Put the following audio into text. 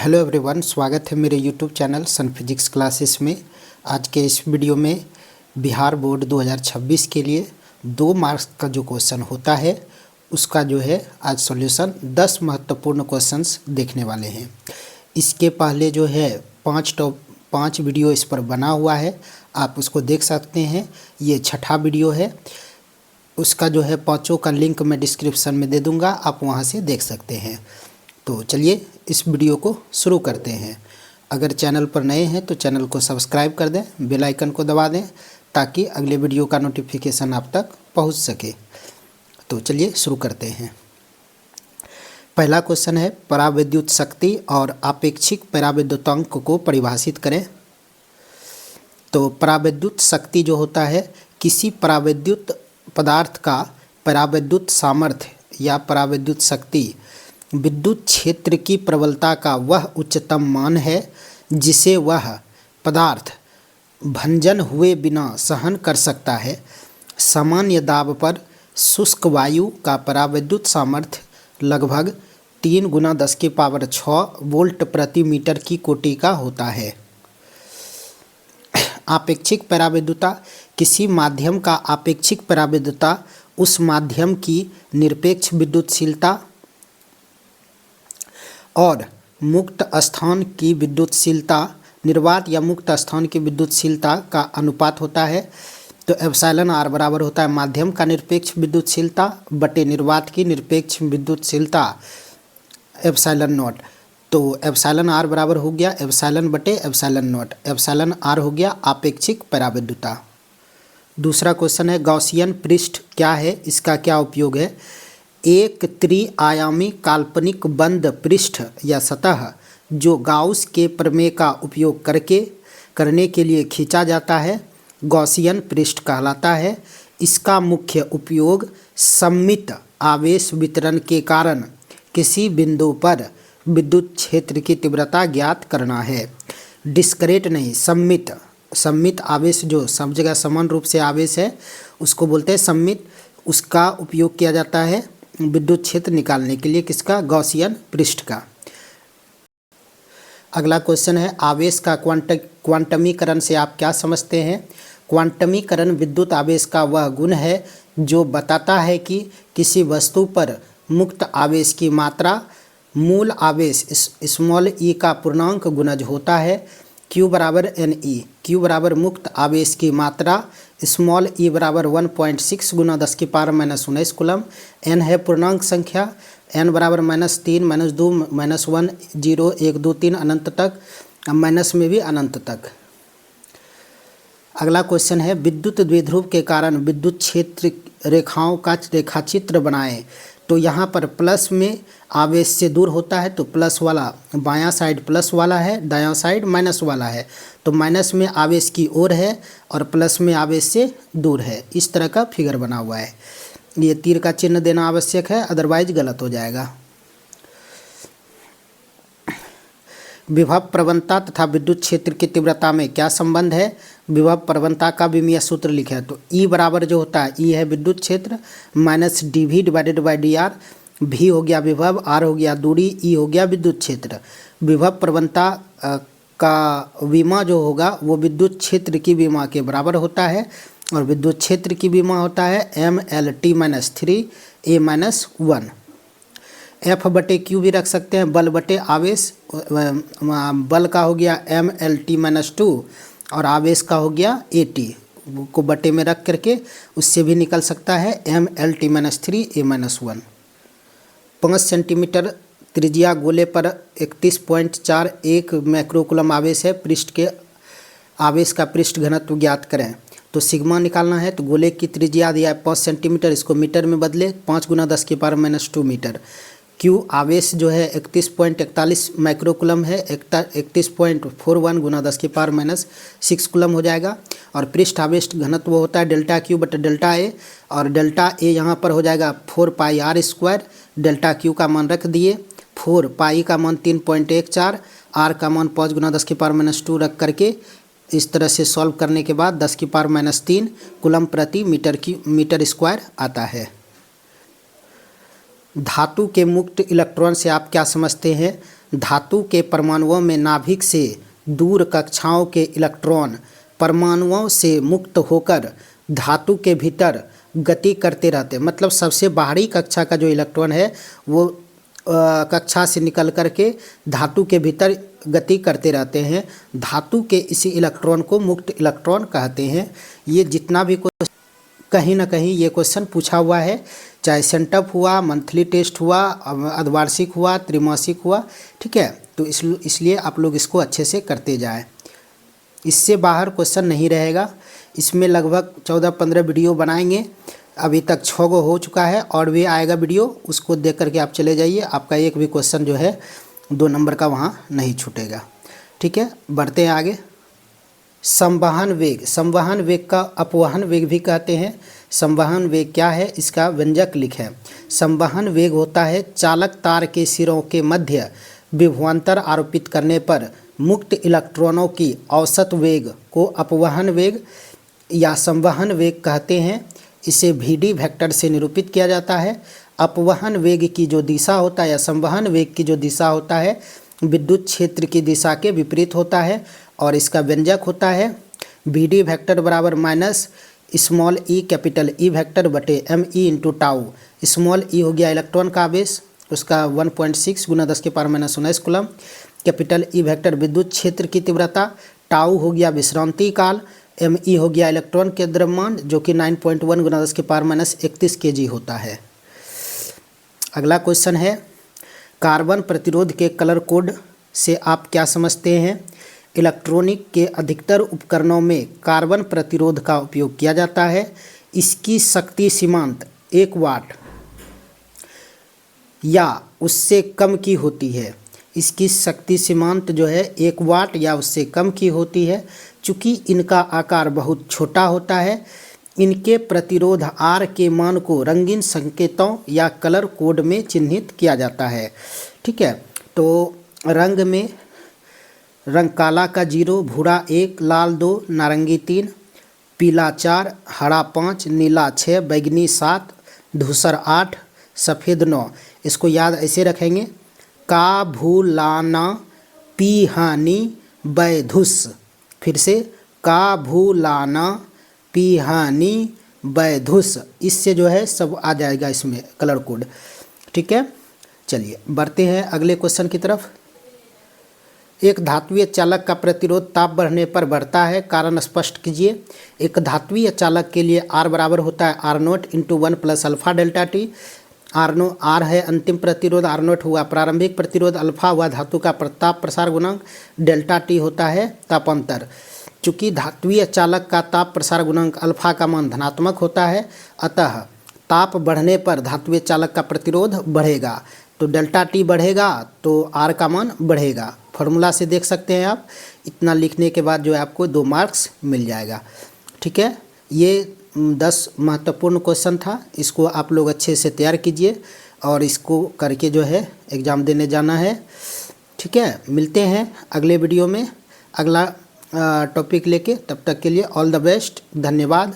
Hello everyone, स्वागत है मेरे यूट्यूब चैनल सन फिजिक्स क्लासेस में। आज के इस वीडियो में बिहार बोर्ड 2026 के लिए 2 मार्क्स का जो क्वेश्चन होता है उसका जो है आज सॉल्यूशन 10 महत्वपूर्ण क्वेश्चंस देखने वाले हैं। इसके पहले जो है 5 वीडियो इस पर बना हुआ है, आप उसको देख सकते हैं। ये छठा वीडियो है, उसका जो है 5 का लिंक मैं डिस्क्रिप्शन में दे दूँगा, आप वहाँ से देख सकते हैं। तो चलिए इस वीडियो को शुरू करते हैं। अगर चैनल पर नए हैं तो चैनल को सब्सक्राइब कर दें, बेल आइकन को दबा दें ताकि अगले वीडियो का नोटिफिकेशन आप तक पहुंच सके। तो चलिए शुरू करते हैं। पहला क्वेश्चन है, परावैद्युत शक्ति और आपेक्षिक परावैद्युतांक को परिभाषित करें। तो परावैद्युत शक्ति जो होता है, किसी परावैद्युत पदार्थ का परावैद्युत सामर्थ्य या परावैद्युत शक्ति विद्युत क्षेत्र की प्रबलता का वह उच्चतम मान है जिसे वह पदार्थ भंजन हुए बिना सहन कर सकता है। सामान्य दाब पर शुष्क वायु का परावैद्युत सामर्थ्य लगभग 3 × 10⁶ वोल्ट प्रति मीटर की कोटि का होता है। आपेक्षिक परावैद्युता, किसी माध्यम का आपेक्षिक परावैद्युता उस माध्यम की निरपेक्ष विद्युतशीलता और मुक्त स्थान की विद्युतशीलता, निर्वात या मुक्त स्थान की विद्युतशीलता का अनुपात होता है। तो एप्सिलॉन आर बराबर होता है माध्यम का निरपेक्ष विद्युतशीलता बटे निर्वात की निरपेक्ष विद्युतशीलता एप्सिलॉन नॉट। तो एप्सिलॉन आर बराबर हो गया एप्सिलॉन बटे एप्सिलॉन नॉट। एप्सिलॉन आर हो गया आपेक्षिक परावैद्युता। दूसरा क्वेश्चन है, गॉसियन पृष्ठ क्या है, इसका क्या उपयोग है। एक त्रिआयामी काल्पनिक बंद पृष्ठ या सतह जो गाउस के प्रमेय का उपयोग करने के लिए खींचा जाता है गॉसियन पृष्ठ कहलाता है। इसका मुख्य उपयोग सममित आवेश वितरण के कारण किसी बिंदु पर विद्युत क्षेत्र की तीव्रता ज्ञात करना है। डिस्क्रीट नहीं, सममित आवेश जो सब जगह समान रूप से आवेश है उसको बोलते हैं सममित। उसका उपयोग किया जाता है विद्युत क्षेत्र निकालने के लिए, किसका, गॉसियन पृष्ठ का। अगला क्वेश्चन है, आवेश का क्वांटमीकरण से आप क्या समझते हैं। क्वांटमीकरण विद्युत आवेश का वह गुण है जो बताता है कि किसी वस्तु पर मुक्त आवेश की मात्रा मूल आवेश स्मॉल ई का पूर्णांक गुणज होता है। Q बराबर NE, Q बराबर मुक्त आवेश की मात्रा, स्मॉल e बराबर 1.6 × 10⁻⁻19 कूलम। n है पूर्णांक संख्या, n बराबर -3 -2 -1 0 1 2 3 अनंत तक, माइनस में भी अनंत तक। अगला क्वेश्चन है, विद्युत द्विध्रुव के कारण विद्युत क्षेत्र रेखाओं का रेखाचित्र बनाएं। तो यहाँ पर प्लस में आवेश से दूर होता है, तो प्लस वाला बायां साइड प्लस वाला है, दायां साइड माइनस वाला है। तो माइनस में आवेश की ओर है और प्लस में आवेश से दूर है। इस तरह का फिगर बना हुआ है। ये तीर का चिन्ह देना आवश्यक है, अदरवाइज गलत हो जाएगा। विभव प्रवणता तथा विद्युत क्षेत्र की तीव्रता में क्या संबंध है। विभव प्रवणता का विमीय सूत्र लिखा है। तो E बराबर जो होता है, E है विद्युत क्षेत्र minus dV divided by dr। V हो गया विभव, R हो गया दूरी, E हो गया विद्युत क्षेत्र। विभव प्रवणता का विमा जो होगा वो विद्युत क्षेत्र की विमा के बराबर होता है और विद्युत क्षेत्र की विमा होता है MLT-3 A-1। F बटे Q भी रख सकते हैं, बल बटे आवेश। बल का हो गया MLT-2 और आवेश का हो गया AT को बटे में रख करके उससे भी निकल सकता है MLT-3 A-1। 5 सेंटीमीटर त्रिज्या गोले पर 31.41 माइक्रोकूलम आवेश है। पृष्ठ के आवेश का पृष्ठ घनत्व ज्ञात करें। तो सिग्मा निकालना है, तो गोले की त्रिज्या दिया है 5 सेंटीमीटर, इसको मीटर में बदले 5 × 10⁻⁻2 मीटर। Q आवेश जो है 31.41 माइक्रोकूलम है, 31.41 × 10⁻⁻6 कूलम हो जाएगा। और पृष्ठ आवेश घनत्व होता है डेल्टा Q बटे डेल्टा A, और डेल्टा A यहाँ पर हो जाएगा 4πr²। डेल्टा Q का मान रख दिए, 4π का मान 3.14, R का मान 5 × 10⁻⁻2 रख करके इस तरह से सॉल्व करने के बाद 10⁻³ कूलम प्रति मीटर स्क्वायर आता है। धातु के मुक्त इलेक्ट्रॉन से आप क्या समझते हैं? धातु के परमाणुओं में नाभिक से दूर कक्षाओं के इलेक्ट्रॉन परमाणुओं से मुक्त होकर धातु के भीतर गति करते रहते हैं। मतलब सबसे बाहरी कक्षा का जो इलेक्ट्रॉन है वो कक्षा से निकल करके धातु के भीतर गति करते रहते हैं। धातु के इसी इलेक्ट्रॉन को मुक्त इलेक्ट्रॉन कहते हैं। ये जितना भी कहीं ना कहीं ये क्वेश्चन पूछा हुआ है, चाहे सेंटअप हुआ, मंथली टेस्ट हुआ, अर्धवार्षिक हुआ, त्रैमासिक हुआ, ठीक है। तो इसलिए आप लोग इसको अच्छे से करते जाएं। इससे बाहर क्वेश्चन नहीं रहेगा। इसमें लगभग 14-15 वीडियो बनाएंगे। अभी तक 6 गो हो चुका है और भी आएगा वीडियो, उसको देख करके आप चले जाइए। आपका एक भी क्वेश्चन जो है 2 नंबर का वहाँ नहीं छूटेगा, ठीक है। बढ़ते हैं आगे। संवहन वेग, संवहन वेग का अपवहन वेग भी कहते हैं। संवहन वेग क्या है, इसका व्यंजक लिखें। संवहन वेग होता है चालक तार के सिरों के मध्य विभवांतर आरोपित करने पर मुक्त इलेक्ट्रॉनों की औसत वेग को अपवहन वेग या संवहन वेग कहते हैं। इसे VD वेक्टर से निरूपित किया जाता है। अपवहन वेग की जो दिशा होता है या संवहन वेग की जो दिशा होता है विद्युत क्षेत्र की दिशा के विपरीत होता है और इसका व्यंजक होता है VD वेक्टर बराबर minus small e capital E vector बटे ME into tau. Small e हो गया इलेक्ट्रॉन का आवेश, उसका 1.6 गुना 10⁻⁻19 कूलम। कैपिटल E वेक्टर विद्युत क्षेत्र की तीव्रता, टाउ हो गया विश्रांति काल, ME हो गया इलेक्ट्रॉन के द्रव्यमान जो कि 9.1 गुना 10⁻31 kg होता है। अगला क्वेश्चन है, कार्बन प्रतिरोध के कलर कोड से आप क्या समझते हैं? इलेक्ट्रॉनिक के अधिकतर उपकरणों में कार्बन प्रतिरोध का उपयोग किया जाता है। इसकी शक्ति सीमांत 1 वाट या उससे कम की होती है। इसकी शक्ति सीमांत जो है 1 वाट या उससे कम की होती है। चूँकि इनका आकार बहुत छोटा होता है, इनके प्रतिरोध R के मान को रंगीन संकेतों या कलर कोड में चिन्हित किया जाता है, ठीक है। तो रंग काला का 0, भूरा 1, लाल 2, नारंगी 3, पीला 4, हरा 5, नीला 6, बैगनी 7, धूसर 8, सफ़ेद 9। इसको याद ऐसे रखेंगे, का भूलाना पीहानी बैधुस। फिर से का भूलाना पीहानी बैधुस, इससे जो है सब आ जाएगा इसमें कलर कोड, ठीक है। चलिए बढ़ते हैं अगले क्वेश्चन की तरफ। एक धात्विय चालक का प्रतिरोध ताप बढ़ने पर बढ़ता है, कारण स्पष्ट कीजिए। एक धात्विय चालक के लिए R बराबर होता है R0 into 1 plus alpha delta T. R है अंतिम प्रतिरोध, R0 हुआ प्रारंभिक प्रतिरोध, अल्फा हुआ धातु का ताप प्रसार गुणांक, डेल्टा टी होता है तापांतर। चूँकि धात्विय चालक का ताप प्रसार गुणांक अल्फा का मान धनात्मक होता है, अतः ताप बढ़ने पर धात्विय चालक का प्रतिरोध बढ़ेगा। तो डेल्टा टी बढ़ेगा तो R का मान बढ़ेगा। फॉर्मूला से देख सकते हैं आप। इतना लिखने के बाद जो है आपको 2 मार्क्स मिल जाएगा, ठीक है। ये 10 महत्वपूर्ण क्वेश्चन था, इसको आप लोग अच्छे से तैयार कीजिए और इसको करके जो है एग्ज़ाम देने जाना है, ठीक है। मिलते हैं अगले वीडियो में अगला टॉपिक लेके। तब तक के लिए ऑल द बेस्ट, धन्यवाद।